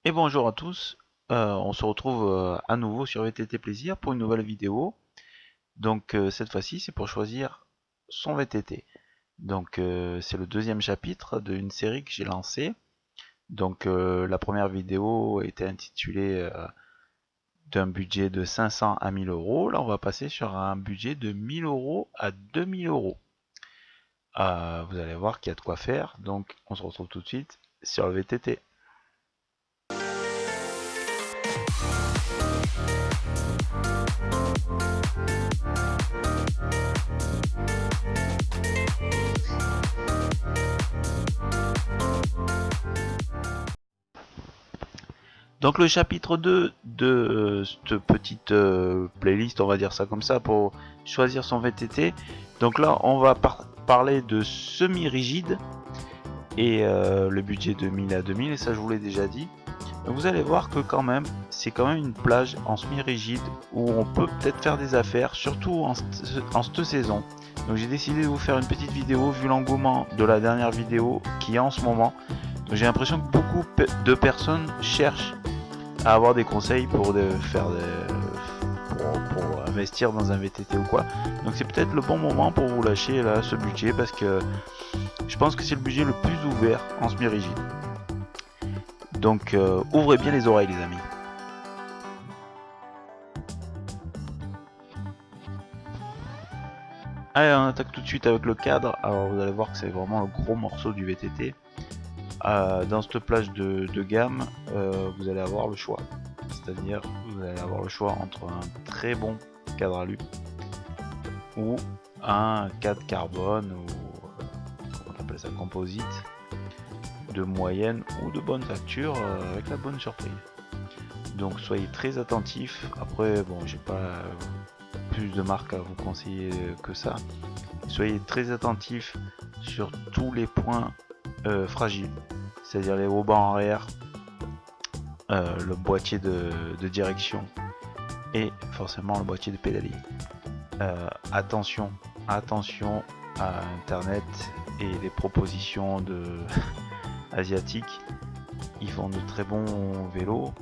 Et bonjour à tous, on se retrouve à nouveau sur VTT Plaisir pour une nouvelle vidéo. Donc cette fois-ci c'est pour choisir son VTT. Donc c'est le deuxième chapitre d'une série que j'ai lancée. Donc la première vidéo était intitulée d'un budget de 500 à 1000 euros. Là on va passer sur un budget de 1000 euros à 2000 euros. Vous allez voir qu'il y a de quoi faire. Donc on se retrouve tout de suite sur le VTT. Donc le chapitre 2 de cette petite playlist, on va dire ça comme ça, pour choisir son VTT. Donc là, on va parler de semi-rigide et le budget de 1000 à 2000, et ça je vous l'ai déjà dit. Donc vous allez voir que quand même, c'est quand même une plage en semi-rigide où on peut peut-être faire des affaires, surtout en cette saison. Donc j'ai décidé de vous faire une petite vidéo vu l'engouement de la dernière vidéo qui est en ce moment. Donc j'ai l'impression que beaucoup de personnes cherchent à avoir des conseils pour investir dans un VTT ou quoi. Donc c'est peut-être le bon moment pour vous lâcher là ce budget, parce que je pense que c'est le budget le plus ouvert en semi-rigide. Donc ouvrez bien les oreilles les amis. Allez, on attaque tout de suite avec le cadre. Alors vous allez voir que c'est vraiment le gros morceau du VTT. Dans cette plage de gamme, vous allez avoir le choix. C'est-à-dire, vous allez avoir le choix entre un très bon cadre alu ou un cadre carbone, ou on appelle ça composite, de moyenne ou de bonne facture, avec la bonne surprise. Donc soyez très attentifs. Après, bon, j'ai pas plus de marques à vous conseiller que ça. Soyez très attentifs sur tous les points fragiles, c'est-à-dire les haubans arrière, le boîtier de direction et forcément le boîtier de pédalier. Attention à internet et les propositions asiatiques. Ils font de très bons vélos.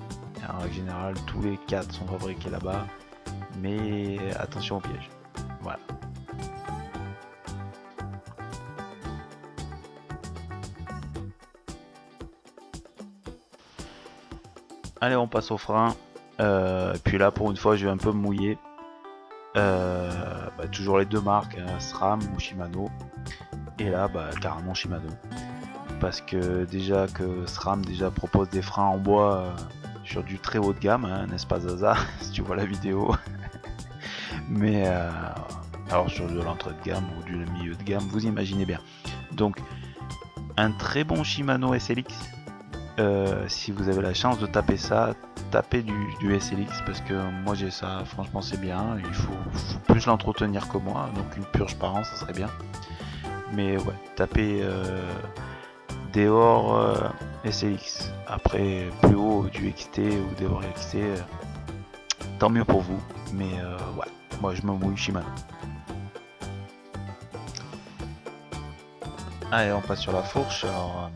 En règle générale, tous les cadres sont fabriqués là-bas, mais attention au piège. Voilà. Allez, on passe au frein. Puis là, pour une fois, je vais un peu me mouiller. Toujours les deux marques, SRAM ou Shimano. Et là, carrément Shimano. Parce que déjà que SRAM propose des freins en bois sur du très haut de gamme, hein, n'est-ce pas Zaza, si tu vois la vidéo. Mais alors sur de l'entrée de gamme ou du milieu de gamme, vous imaginez bien. Donc un très bon Shimano SLX. Si vous avez la chance de taper ça, tapez du SLX, parce que moi j'ai ça, franchement c'est bien. Il faut plus l'entretenir que moi, donc une purge par an ça serait bien. Mais ouais, tapez Deore SLX. Après plus haut du XT ou Deore XT, tant mieux pour vous. Mais ouais, moi je me mouille Shimano. Allez, on passe sur la fourche. Alors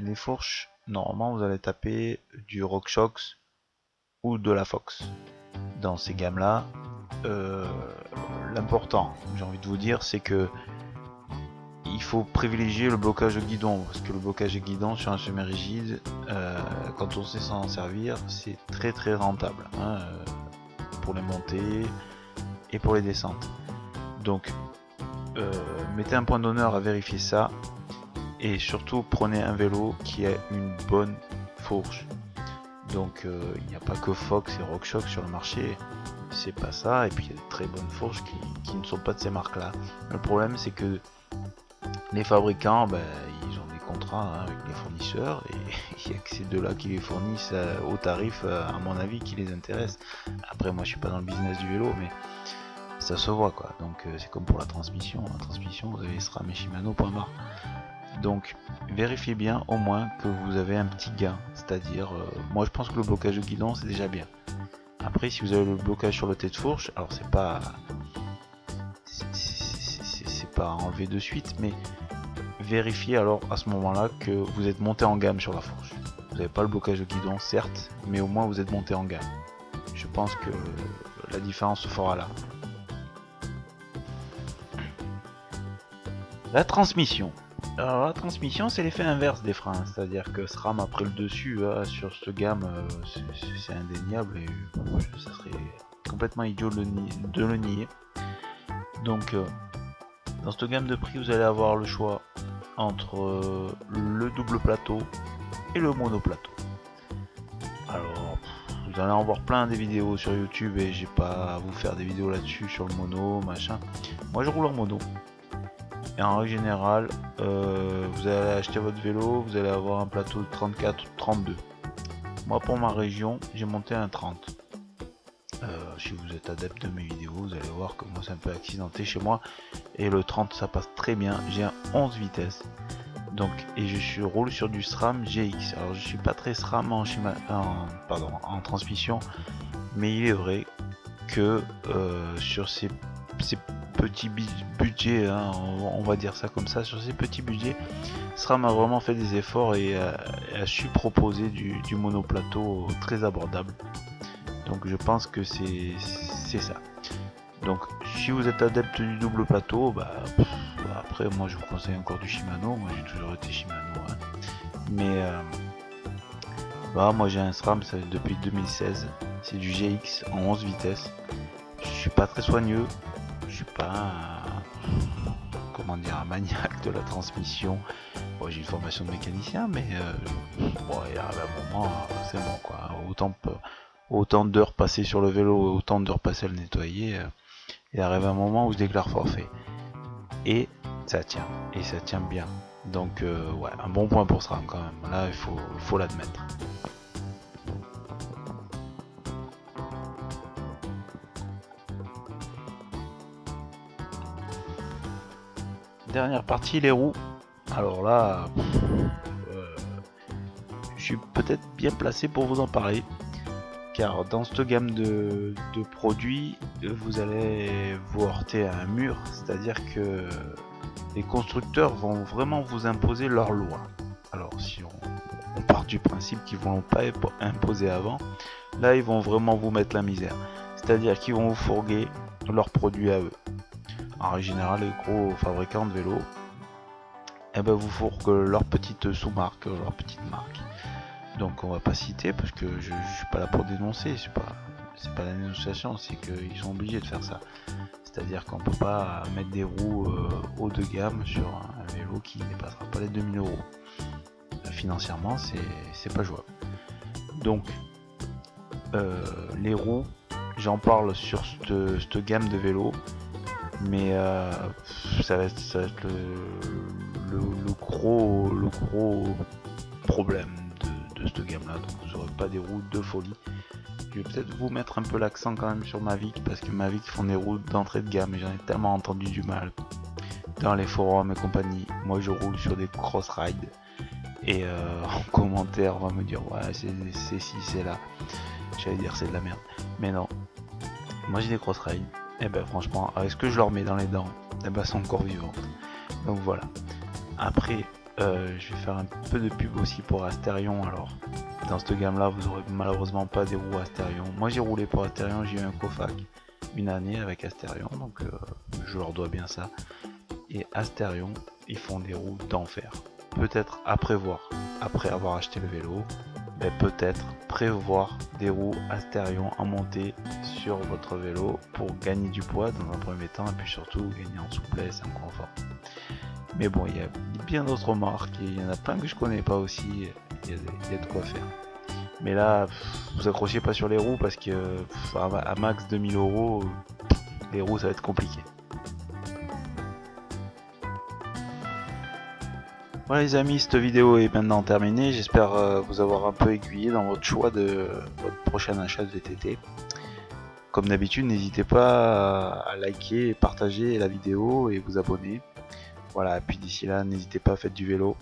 les fourches, normalement vous allez taper du RockShox ou de la Fox. Dans ces gammes là, l'important, j'ai envie de vous dire, c'est que il faut privilégier le blocage guidon, parce que le blocage guidon sur un semi-rigide, quand on sait s'en servir, c'est très très rentable, hein, pour les montées et pour les descentes. Donc mettez un point d'honneur à vérifier ça, et surtout prenez un vélo qui a une bonne fourche. Donc il n'y a pas que Fox et RockShox sur le marché, c'est pas ça. Et puis il y a de très bonnes fourches qui ne sont pas de ces marques là. Le problème c'est que les fabricants, ils ont des contrats, hein, avec les fournisseurs, et il n'y a que ces deux là qui les fournissent au tarif, à mon avis, qui les intéresse. Après moi je suis pas dans le business du vélo, mais ça se voit quoi. Donc c'est comme pour la transmission, vous avez SRAM et Shimano, point barre. Donc vérifiez bien au moins que vous avez un petit gain, c'est-à-dire moi je pense que le blocage de guidon c'est déjà bien. Après si vous avez le blocage sur le tête de fourche, alors c'est pas enlevé de suite, mais vérifiez alors à ce moment là que vous êtes monté en gamme sur la fourche. Vous n'avez pas le blocage de guidon certes, mais au moins vous êtes monté en gamme. Je pense que la différence se fera là. La transmission. Alors la transmission c'est l'effet inverse des freins, c'est-à-dire que SRAM a pris le dessus sur cette gamme, c'est indéniable et ça serait complètement idiot de le nier. Donc dans cette gamme de prix vous allez avoir le choix entre le double plateau et le monoplateau. Alors vous allez en voir plein des vidéos sur YouTube et j'ai pas à vous faire des vidéos là-dessus sur le mono machin. Moi je roule en mono. Et en règle générale, vous allez acheter votre vélo, vous allez avoir un plateau de 34 ou 32. Moi pour ma région, j'ai monté un 30. Si vous êtes adepte de mes vidéos, vous allez voir que moi c'est un peu accidenté chez moi. Et le 30 ça passe très bien, j'ai un 11 vitesses. Donc, et je roule sur du SRAM GX. Alors je suis pas très SRAM en transmission, mais il est vrai que sur ces petits budgets, hein, on va dire ça comme ça, sur ces petits budgets, SRAM a vraiment fait des efforts et a su proposer du monoplateau très abordable. Donc je pense que c'est ça. Donc si vous êtes adepte du double plateau, après moi je vous conseille encore du Shimano, moi j'ai toujours été Shimano, hein. Mais moi j'ai un SRAM depuis 2016, c'est du GX en 11 vitesses. Je suis pas très soigneux, je suis pas un maniaque de la transmission. Bon, j'ai une formation de mécanicien, mais il arrive un moment, c'est bon quoi. Autant d'heures passées sur le vélo, autant d'heures passées à le nettoyer, il arrive un moment où je déclare forfait. Et ça tient bien. Donc un bon point pour SRAM quand même. Là, il faut l'admettre. Dernière partie, les roues. Alors là, je suis peut-être bien placé pour vous en parler, car dans cette gamme de produits, vous allez vous heurter à un mur, c'est-à-dire que les constructeurs vont vraiment vous imposer leurs lois. Alors si on part du principe qu'ils ne vont pas imposer avant, là ils vont vraiment vous mettre la misère, c'est-à-dire qu'ils vont vous fourguer leurs produits à eux. En règle générale, les gros fabricants de vélos, vous fourguent leur petite sous-marque, leur petite marque. Donc on va pas citer parce que je suis pas là pour dénoncer, c'est pas la dénonciation, c'est qu'ils sont obligés de faire ça. C'est-à-dire qu'on peut pas mettre des roues haut de gamme sur un vélo qui ne dépassera pas les 2000 euros. Financièrement, c'est pas jouable. Donc les roues, j'en parle sur cette gamme de vélos. Mais ça va être le gros problème de cette gamme là. Donc vous n'aurez pas des roues de folie. Je vais peut-être vous mettre un peu l'accent quand même sur Mavic, parce que Mavic font des roues d'entrée de gamme et j'en ai tellement entendu du mal dans les forums et compagnie. Moi je roule sur des cross-ride et en commentaire on va me dire ouais c'est ci c'est là. J'allais dire c'est de la merde, mais non, moi j'ai des cross-ride. Et franchement, avec ce que je leur mets dans les dents, elles sont encore vivantes. Donc voilà. Après, je vais faire un peu de pub aussi pour Asterion. Alors, dans cette gamme là, vous aurez malheureusement pas des roues Asterion. Moi j'ai roulé pour Asterion, j'ai eu un Cofac une année avec Asterion, donc je leur dois bien ça. Et Asterion, ils font des roues d'enfer. Peut-être à prévoir, après avoir acheté le vélo, peut-être prévoir des roues Asterion en montée sur votre vélo pour gagner du poids dans un premier temps et puis surtout gagner en souplesse et en confort. Mais bon, il y a bien d'autres marques et il y en a plein que je connais pas aussi, il y a de quoi faire. Mais là, vous accrochez pas sur les roues parce que à max 2000 euros, les roues ça va être compliqué. Voilà les amis, cette vidéo est maintenant terminée, j'espère vous avoir un peu aiguillé dans votre choix de votre prochain achat de VTT. Comme d'habitude, n'hésitez pas à liker, partager la vidéo et vous abonner. Voilà, et puis d'ici là, n'hésitez pas à faire du vélo.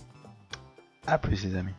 A plus les amis.